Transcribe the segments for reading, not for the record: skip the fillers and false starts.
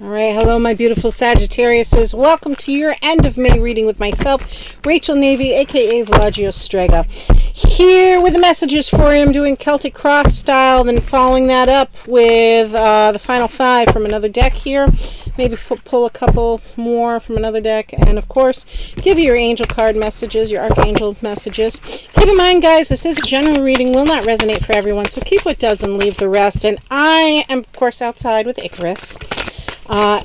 All right, hello my beautiful Sagittariuses. Welcome to your end of May reading with myself, Rachel Navy, aka Villagio Strega. Here with the messages for you. I'm doing Celtic Cross style, then following that up with the final 5 from another deck here. Maybe pull a couple more from another deck, and of course, give you your angel card messages, your Archangel messages. Keep in mind, guys, this is a general reading, will not resonate for everyone, so keep what does and leave the rest. And I am, of course, outside with Icarus.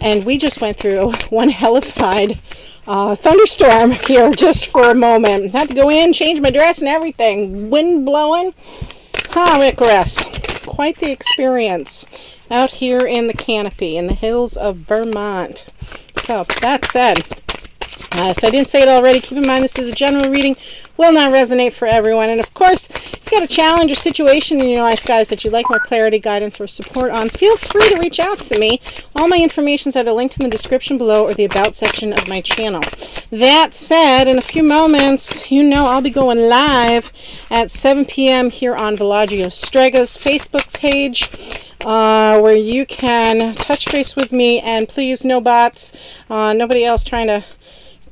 And we just went through one hellified thunderstorm here just for a moment. Had to go in, change my dress and everything. Wind blowing. Icarus. Quite the experience out here in the canopy in the hills of Vermont. So, that said, if I didn't say it already, keep in mind this is a general reading, will not resonate for everyone. And of course, if you've got a challenge or situation in your life, guys, that you'd like more clarity, guidance, or support on, feel free to reach out to me. All my information is either linked in the description below or the About section of my channel. That said, in a few moments, you know I'll be going live at 7 p.m. here on Villagio Strega's Facebook page, where you can touch base with me, and please, no bots, nobody else trying to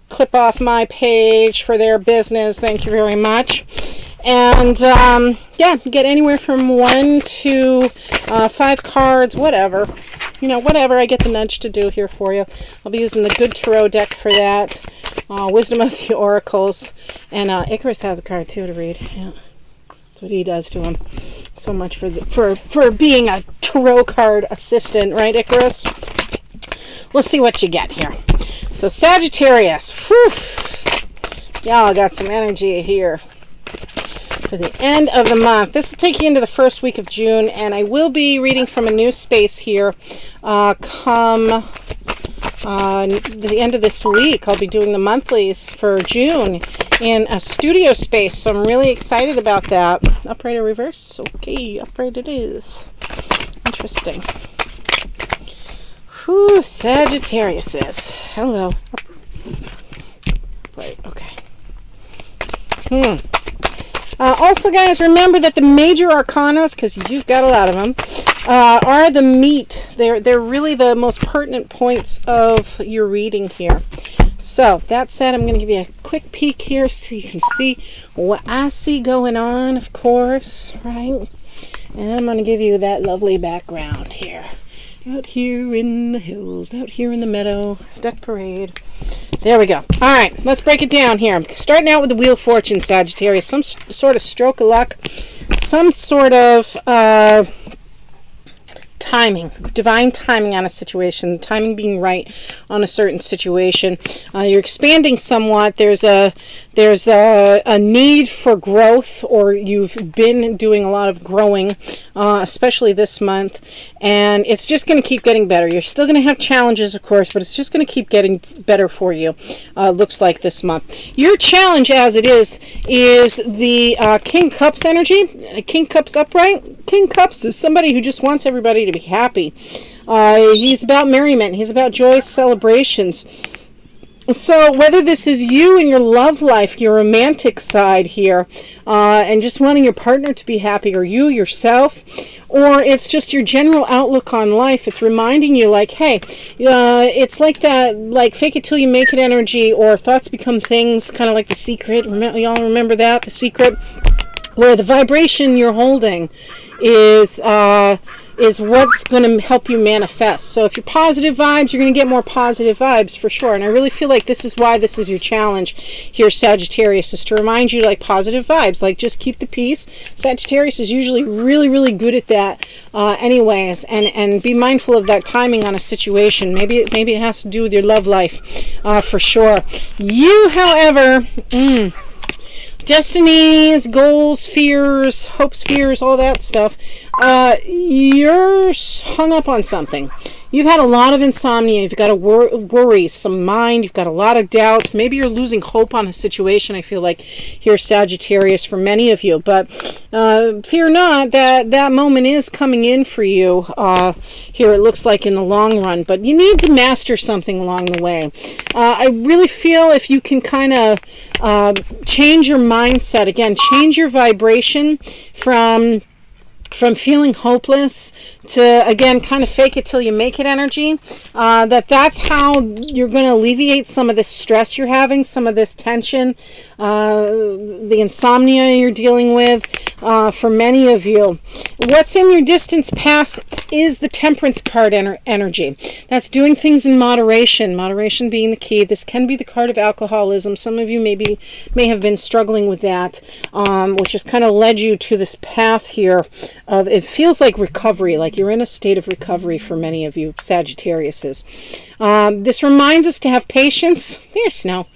clip off my page for their business. Thank you very much. And yeah, you get anywhere from 1 to 5 cards, whatever. You know, whatever I get the nudge to do here for you. I'll be using the Good Tarot deck for that. Wisdom of the Oracles. And Icarus has a card too to read. Yeah, that's what he does to him. So much for being a tarot card assistant, right, Icarus? We'll see what you get here. So Sagittarius, whew, y'all got some energy here for the end of the month. This will take you into the first week of June, and I will be reading from a new space here come the end of this week. I'll be doing the monthlies for June in a studio space, so I'm really excited about that. Upright or reverse? Okay, upright it is. Interesting. Whew, Sagittarius is. Hello. Right, okay. Also, guys, remember that the major arcanas, because you've got a lot of them, are the meat. They're really the most pertinent points of your reading here. So, that said, I'm going to give you a quick peek here so you can see what I see going on, of course, right? And I'm going to give you that lovely background here. Out here in the hills, out here in the meadow, duck parade. There we go. All right, let's break it down here. I'm starting out with the Wheel of Fortune, Sagittarius. Some sort of stroke of luck, some sort of timing, divine timing on a situation, timing being right on a certain situation. You're expanding somewhat. There's a need for growth, or you've been doing a lot of growing, especially this month, and it's just going to keep getting better. You're still going to have challenges, of course, but it's just going to keep getting better for you, looks like this month. Your challenge, as it is the King Cups energy. King Cups upright. King Cups is somebody who just wants everybody to be happy. He's about merriment. He's about joyous celebrations. So whether this is you in your love life, your romantic side here, and just wanting your partner to be happy, or you yourself, or it's just your general outlook on life, it's reminding you like, hey, it's like that, like fake it till you make it energy, or thoughts become things, kind of like The Secret. Y'all remember that? The Secret, where the vibration you're holding is what's going to help you manifest. So if you're positive vibes, you're going to get more positive vibes for sure. And I really feel like this is why this is your challenge here, Sagittarius, is to remind you, like, positive vibes, like just keep the peace. Sagittarius is usually really, really good at that anyways, and be mindful of that timing on a situation. Maybe it has to do with your love life for sure. You, however, destinies, goals, fears, hopes, fears, all that stuff, you're hung up on something. You've had a lot of insomnia. You've got a worry, some mind. You've got a lot of doubts. Maybe you're losing hope on a situation, I feel like, here, Sagittarius, for many of you. But fear not, that moment is coming in for you here, it looks like, in the long run. But you need to master something along the way. I really feel if you can kind of change your mindset, again, change your vibration from feeling hopeless again, kind of fake it till you make it energy. That's how you're going to alleviate some of this stress you're having, some of this tension, the insomnia you're dealing with. For many of you, what's in your distant past is the Temperance card energy. That's doing things in moderation. Moderation being the key. This can be the card of alcoholism. Some of you may have been struggling with that, which has kind of led you to this path here of, it feels like recovery, like you're in a state of recovery for many of you Sagittariuses. This reminds us to have patience. There's snow.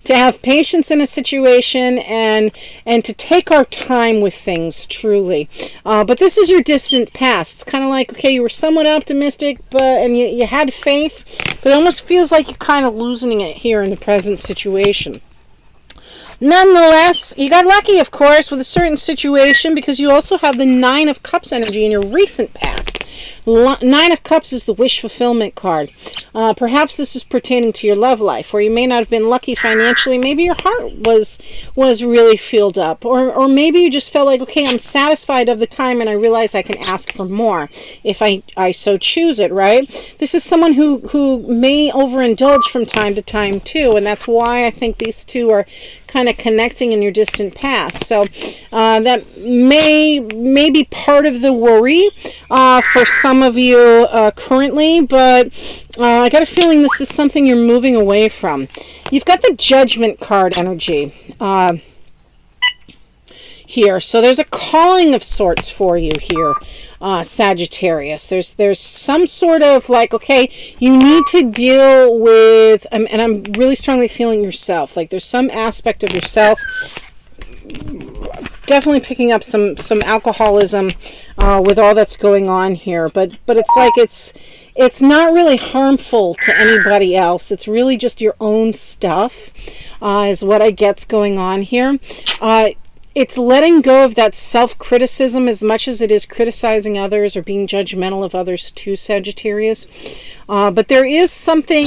To have patience in a situation and to take our time with things, truly. But this is your distant past. It's kind of like, okay, you were somewhat optimistic, and you had faith, but it almost feels like you're kind of losing it here in the present situation. Nonetheless, you got lucky, of course, with a certain situation, because you also have the Nine of Cups energy in your recent past. Nine of Cups is the wish fulfillment card. Perhaps this is pertaining to your love life, where you may not have been lucky financially. Maybe your heart was really filled up, or maybe you just felt like, okay, I'm satisfied of the time, and I realize I can ask for more if I so choose it, right? This is someone who may overindulge from time to time too, and that's why I think these two are kind of connecting in your distant past. So that may be part of the worry for some of you currently, but I got a feeling this is something you're moving away from. You've got the Judgment card energy here. So there's a calling of sorts for you here, Sagittarius. There's some sort of like, okay, you need to deal with, and I'm really strongly feeling yourself. Like there's some aspect of yourself, definitely picking up some alcoholism with all that's going on here. But it's like it's not really harmful to anybody else. It's really just your own stuff, is what I get's going on here. It's letting go of that self-criticism as much as it is criticizing others or being judgmental of others too, Sagittarius. But there is something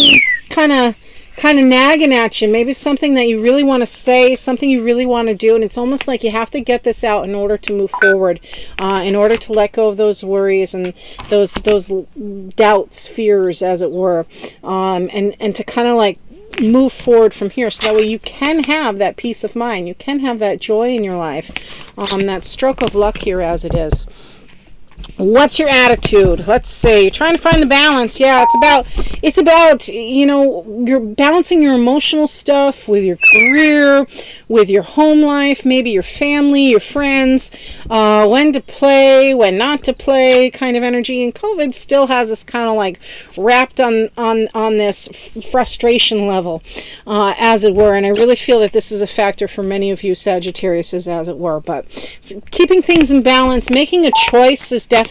kind of nagging at you, maybe something that you really want to say, something you really want to do, and it's almost like you have to get this out in order to move forward, in order to let go of those worries and those doubts, fears, as it were, and to kind of like move forward from here, so that way you can have that peace of mind, you can have that joy in your life, that stroke of luck here as it is. What's your attitude? Let's see. You're trying to find the balance. Yeah, it's about, you're balancing your emotional stuff with your career, with your home life, maybe your family, your friends, when to play, when not to play kind of energy. And COVID still has us kind of like wrapped on this frustration level, as it were. And I really feel that this is a factor for many of you Sagittariuses, as it were. But keeping things in balance, making a choice is definitely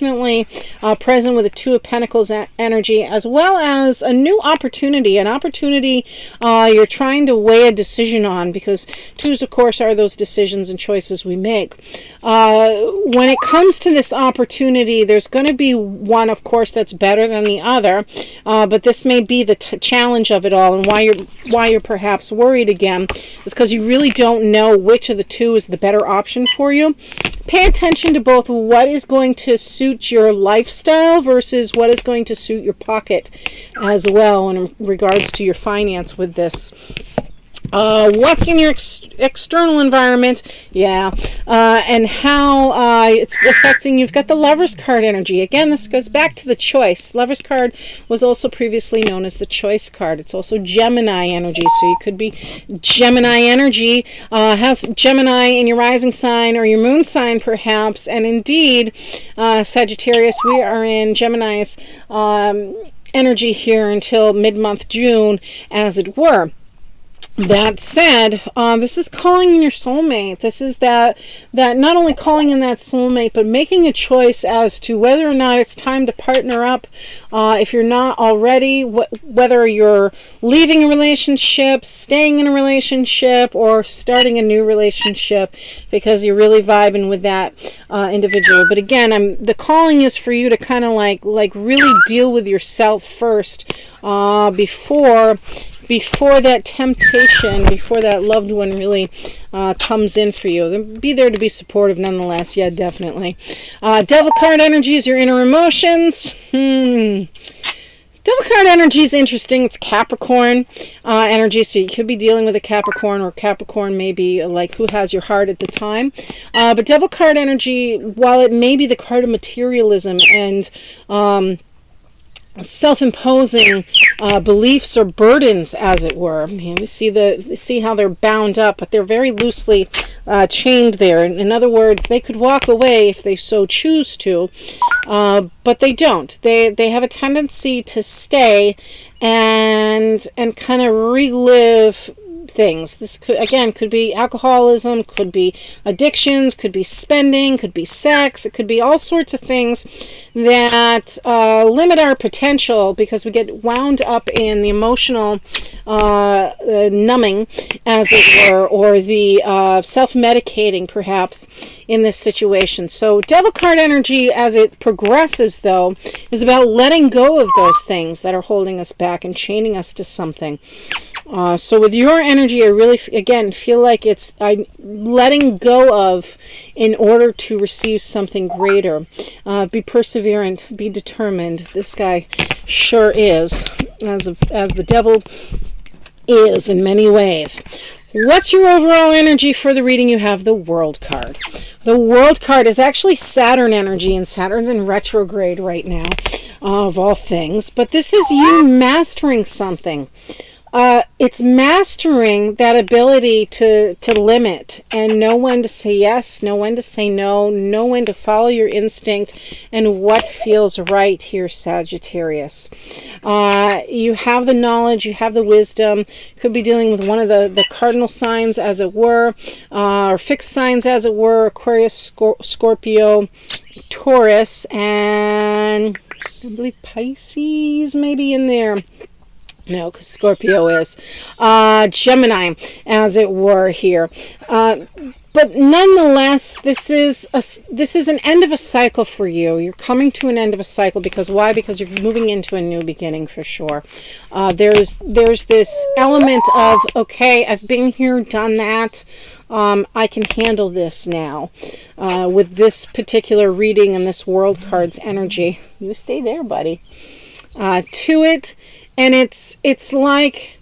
present with the Two of Pentacles energy, as well as a new opportunity, an opportunity you're trying to weigh a decision on, because twos, of course, are those decisions and choices we make. When it comes to this opportunity, there's going to be one, of course, that's better than the other, but this may be the challenge of it all, and why you're perhaps worried again is because you really don't know which of the two is the better option for you. Pay attention to both what is going to suit your lifestyle versus what is going to suit your pocket as well in regards to your finance with this. What's in your external environment, and how it's affecting you. You've got the Lover's card energy. Again, this goes back to the choice. Lover's card was also previously known as the choice card. It's also Gemini energy, so you could be Gemini energy. Has Gemini in your rising sign or your moon sign, perhaps, and indeed, Sagittarius, we are in Gemini's energy here until mid-month June, as it were. That said, this is calling in your soulmate. This is that not only calling in that soulmate, but making a choice as to whether or not it's time to partner up. If you're not already, whether you're leaving a relationship, staying in a relationship, or starting a new relationship because you're really vibing with that individual. But again, the calling is for you to kind of like really deal with yourself first, before before that temptation, before that loved one really comes in for you. Be there to be supportive nonetheless. Yeah, definitely. Devil card energy is your inner emotions. Devil card energy is interesting. It's Capricorn energy, so you could be dealing with a Capricorn, or Capricorn may be like who has your heart at the time. But Devil card energy, while it may be the card of materialism and self-imposing beliefs or burdens, as it were. We see how they're bound up, but they're very loosely chained there. In other words, they could walk away if they so choose to, but they don't. They have a tendency to stay and kind of relive things. This could be alcoholism, could be addictions, could be spending, could be sex. It could be all sorts of things that limit our potential because we get wound up in the emotional numbing, as it were, or the self-medicating perhaps in this situation. So Devil card energy, as it progresses though, is about letting go of those things that are holding us back and chaining us to something. So with your energy, I really, again, feel like it's letting go of in order to receive something greater. Be perseverant, be determined. This guy sure is, as the devil is in many ways. What's your overall energy for the reading? You have the World card. The World card is actually Saturn energy, and Saturn's in retrograde right now, of all things. But this is you mastering something. It's mastering that ability to limit and know when to say yes, know when to say no, know when to follow your instinct and what feels right here, Sagittarius. You have the knowledge, you have the wisdom. Could be dealing with one of the cardinal signs, as it were, or fixed signs, as it were, Aquarius, Scorpio, Taurus, and I believe Pisces maybe in there. No, because Scorpio is Gemini, as it were here. But nonetheless, this is an end of a cycle for you. You're coming to an end of a cycle because why? Because you're moving into a new beginning for sure. There's this element of, okay, I've been here, done that. I can handle this now with this particular reading and this World card's energy. You stay there, buddy. To it. And it's like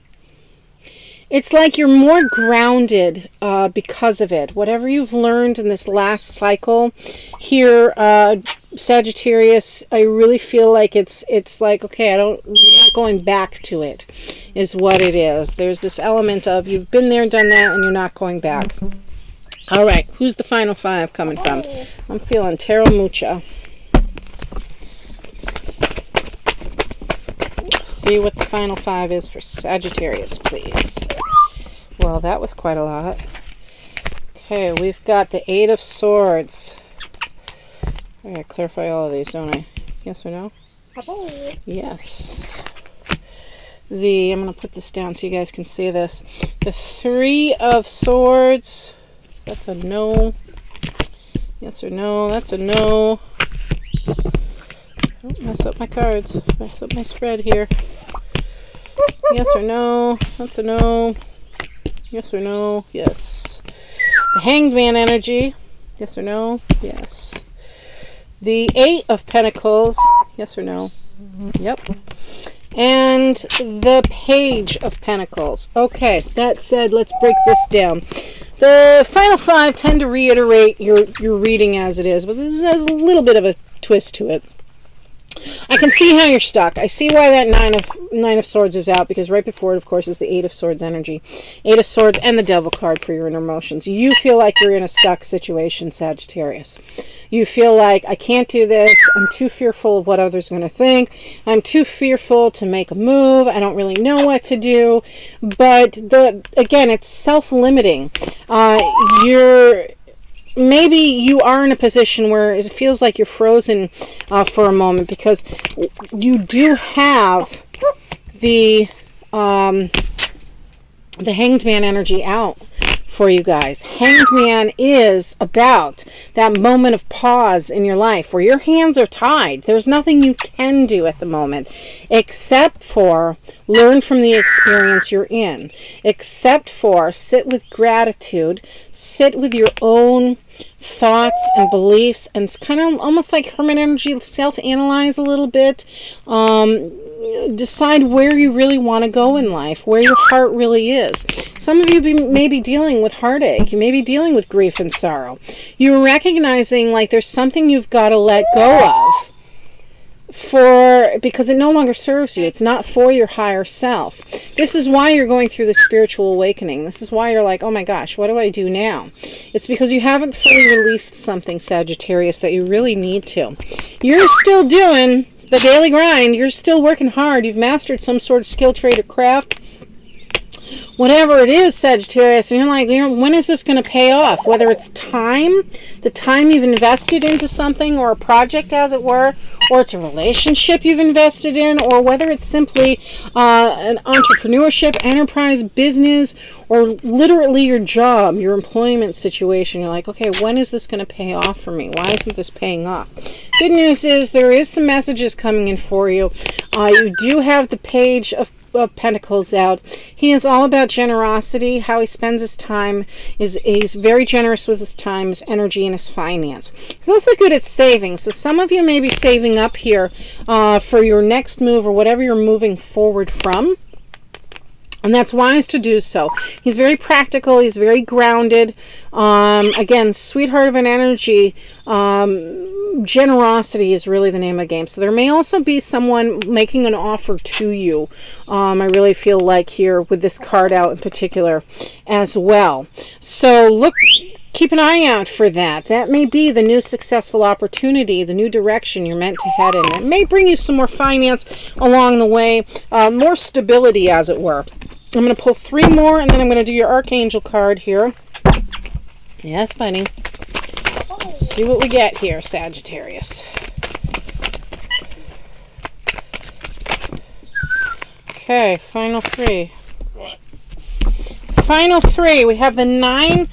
you're more grounded because of it. Whatever you've learned in this last cycle here, Sagittarius, I really feel like it's like, okay, you're not going back to it, is what it is. There's this element of you've been there, done that, and you're not going back. All right, who's the final five coming from? I'm feeling Tarot Mucha. See what the final five is for Sagittarius, please. Well, that was quite a lot. Okay, we've got the Eight of Swords. I gotta clarify all of these, don't I? Yes or no? Yes. I'm gonna put this down so you guys can see this. The Three of Swords. That's a no. Yes or no? That's a no. Don't mess up my cards. Mess up my spread here. Yes or no? That's a no. Yes or no? Yes. The Hanged Man energy. Yes or no? Yes. The Eight of Pentacles. Yes or no? Yep. And the Page of Pentacles. Okay, that said, let's break this down. The final five tend to reiterate your reading as it is, but this has a little bit of a twist to it. I can see how you're stuck. I see why that Nine of Swords is out, because right before it, of course, is the Eight of Swords energy. Eight of Swords and the Devil card for your inner emotions. You feel like you're in a stuck situation, Sagittarius. You feel like, I can't do this. I'm too fearful of what others are going to think. I'm too fearful to make a move. I don't really know what to do. But, again, it's self-limiting. Maybe you are in a position where it feels like you're frozen for a moment, because you do have the Hanged Man energy out for you guys. Hanged Man is about that moment of pause in your life where your hands are tied. There's nothing you can do at the moment except for learn from the experience you're in, except for sit with gratitude, sit with your own thoughts and beliefs, and it's kind of almost like hermit energy, self-analyze a little bit, decide where you really want to go in life, where your heart really is. Some of you may be dealing with heartache, you may be dealing with grief and sorrow. You're recognizing like there's something you've got to let go of because it no longer serves you. It's not for your higher self. This is why you're going through the spiritual awakening. This is why you're like, oh my gosh, what do I do now? It's because you haven't fully released something, Sagittarius, that you really need to. You're still doing the daily grind. You're still working hard. You've mastered some sort of skill, trade, or craft. Whatever it is, Sagittarius, and you're like, when is this going to pay off? Whether it's time, the time you've invested into something or a project, as it were, or it's a relationship you've invested in, or whether it's simply an entrepreneurship, enterprise, business, or literally your job, your employment situation. You're like, okay, when is this going to pay off for me? Why isn't this paying off? Good news is there is some messages coming in for you. You do have the Page of Pentacles out. He is all about generosity, how he spends his time. He's very generous with his time, his energy, and his finance. He's also good at saving. So some of you may be saving up here for your next move or whatever you're moving forward from. And that's wise to do so. He's very practical. He's very grounded. Again, sweetheart of an energy. Generosity is really the name of the game. So there may also be someone making an offer to you. I really feel like here with this card out in particular as well. So keep an eye out for that. That may be the new successful opportunity, the new direction you're meant to head in. It may bring you some more finance along the way, more stability, as it were. I'm going to pull 3 more, and then I'm going to do your Archangel card here. Yes, buddy. Let's see what we get here, Sagittarius. Okay, final 3. Final 3. We have the 9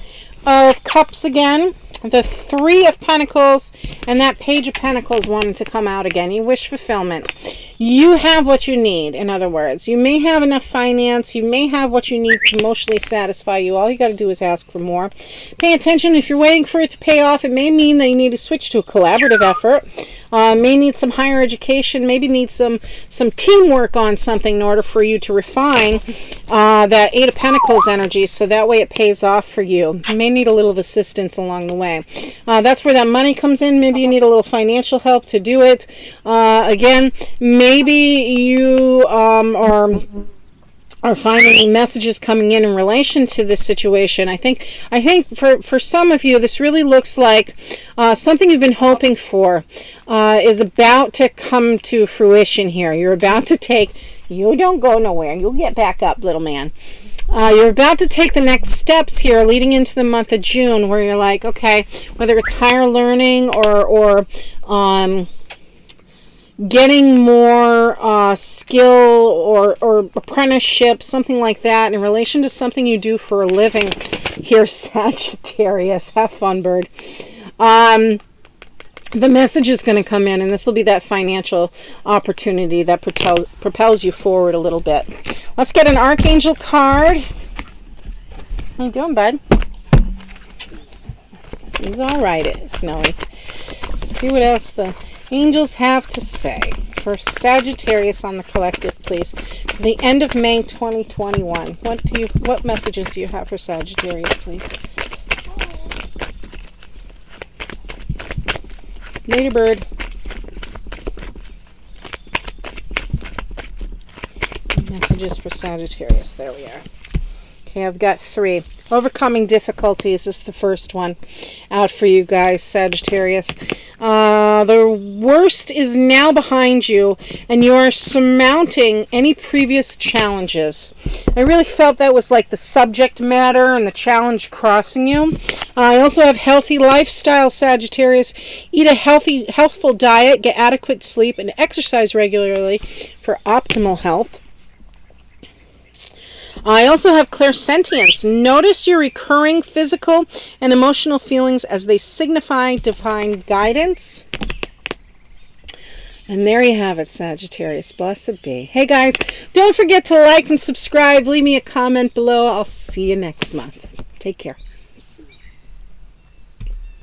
of Cups again, the 3 of Pentacles, and that Page of Pentacles wanting to come out again. You wish fulfillment. You have what you need, in other words. You may have enough finance. You may have what you need to emotionally satisfy you. All you got to do is ask for more. Pay attention. If you're waiting for it to pay off, it may mean that you need to switch to a collaborative effort. May need some higher education. Maybe need some teamwork on something in order for you to refine that 8 of Pentacles energy, so that way it pays off for you. You may need a little of assistance along the way. That's where that money comes in. Maybe you need a little financial help to do it. Again, maybe you are finding messages coming in relation to this situation. I think for some of you, this really looks like something you've been hoping for is about to come to fruition here. You're about to take, you don't go nowhere. You'll get back up, little man. You're about to take the next steps here leading into the month of June, where you're like, okay, whether it's higher learning or getting more skill or apprenticeship, something like that, in relation to something you do for a living here, Sagittarius. Have fun, bird. The message is going to come in, and this will be that financial opportunity that propels you forward a little bit. Let's get an Archangel card. How you doing, bud? He's all right, Snowy. Let's see what else the angels have to say for Sagittarius on the collective, please. For the end of May 2021. What messages do you have for Sagittarius, please? Ladybird. Messages for Sagittarius. There we are. Okay, I've got 3. Overcoming difficulties is the first one out for you guys, Sagittarius. The worst is now behind you, and you are surmounting any previous challenges. I really felt that was like the subject matter and the challenge crossing you. I also have healthy lifestyle, Sagittarius. Eat a healthful diet, get adequate sleep, and exercise regularly for optimal health. I also have clairsentience. Notice your recurring physical and emotional feelings as they signify divine guidance. And there you have it, Sagittarius. Blessed be. Hey guys, don't forget to like and subscribe. Leave me a comment below. I'll see you next month. Take care.